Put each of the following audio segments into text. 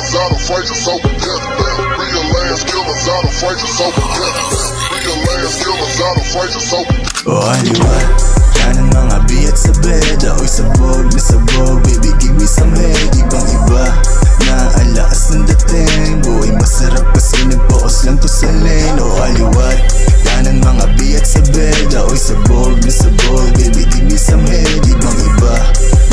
killers out of fight so death. Real ass killers out of fight so death. Real ass killers out of fight so. O aliwan, kanan mga biyat sa bed. Ako'y sabog na sabog, baby give me some head. Ibang iba na ang lakas ng dating. Buhay masarap kasi nagpoos lang to sa lane. O aliwan, kanan mga biyat sa bed. Ako'y sabog na sabog, baby give me some head. Ibang iba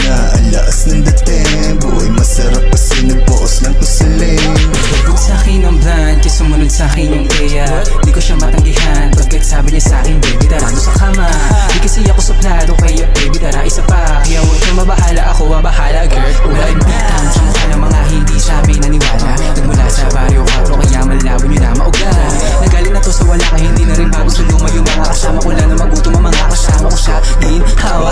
na ang lakas ng dating. Buhay masarap kasi nagpoos lang to sa lane. Huwag sa'kin ang brand, kaya sumunod sa'kin yung kaya. Di ko siya matanggihan, pagkat sabi niya sa'kin, baby tara mo sa kama. Di kasi ako suplado, kaya baby tara isa pa. Kaya huwag siya mabahala, ako ang bahala girl. Wala ibitan sa mukha ng mga hindi sabi naniwala. Nagmula sa baryo 4, kaya malabo nyo na maugat. Nagaling na to sa wala, kaya hindi na rin bago sa luma. Yung mga kasama ko lang na magutom ang mga kasama ko sa ginhawa.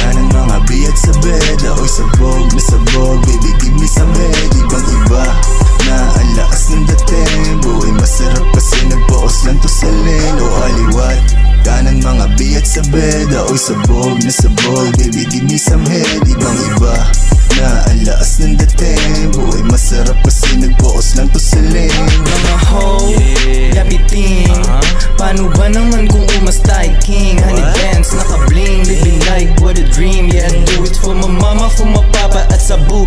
Kanan mga biyat sa bed. Ako'y sabog na sabog, baby give me some head. Ibang iba na ang lakas ng dating. Buhay masarap kasi nagpoos lang to sa lane. O aliwat, kanan mga biyat sa bed. Ako'y sabog na sabog, baby give me some head. Ibang iba na ang lakas ng dating. Buhay masarap kasi nagpoos lang to sa lane. Mga hoe, lapitin. Paano ba naman kung umastay king? Honey dance, naka-bling, living like what a dream. Yeah, I do it for my mama, for my papa at sa boo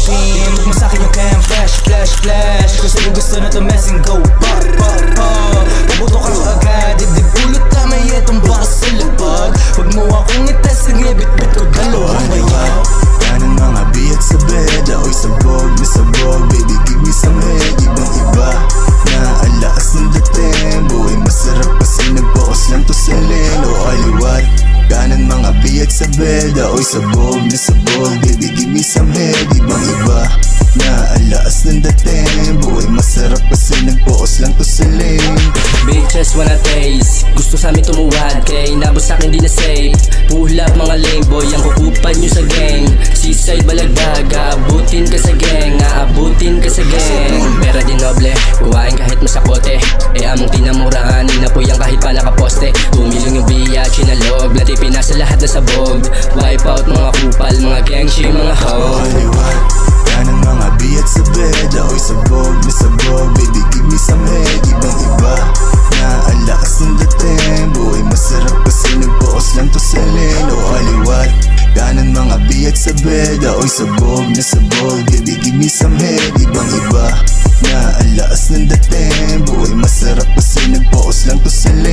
team. Huwag mo sa'kin yung cam, flash, flash, flash. Gusto mo gusto na to mess and go pop, pop, pop. Pabuto ka agad, didibulot tama itong bakas sa labag. Huwag mo akong itas, ang ibit-bit ko dalawang bayan. Kanan mga biyat sa bed. Ako'y sabog na sabog, baby give me some head. Ibang iba na ang lakas ng dating. Buhay masarap kasi nagpoos lang to sa lane. O aliwat, kanan mga biyat sa bed. Ako'y sabog na sabog, baby give me some head. Ibang iba na ang lakas ng dating. Buhay masarap kasi nagpoos lang to sa lane. Bitches wanna taste, gusto sa amin tumuwad, kaya inabot sa'kin di na safe. Pull up mga lame boy, ang kukupan nyo sa gang. Seaside balagdag, aabutin ka sa gang. Aabutin ka sa gang. Pera din noble, kuhain kahit masakote. Among tinamurahan, inapuyan kahit pa nakaposte. Tumilong yung biya, chinalog, latipin na sa lahat na sabog. Wipe out mga kupal, mga gangshi, mga hoe. Aliwan, kanan mga biyat sa bed. Ako'y sabog na sabog, baby give me some head. Ibang iba na ang lakas ng dating. Buhay masarap kasi nagpoos lang to sa lane. O aliwat, kanan mga biyat sa bed. Ako'y sabog na sabog, baby give me some head. Ibang iba na ang lakas ng dating. Buhay masarap kasi nagpoos lang to sa lane.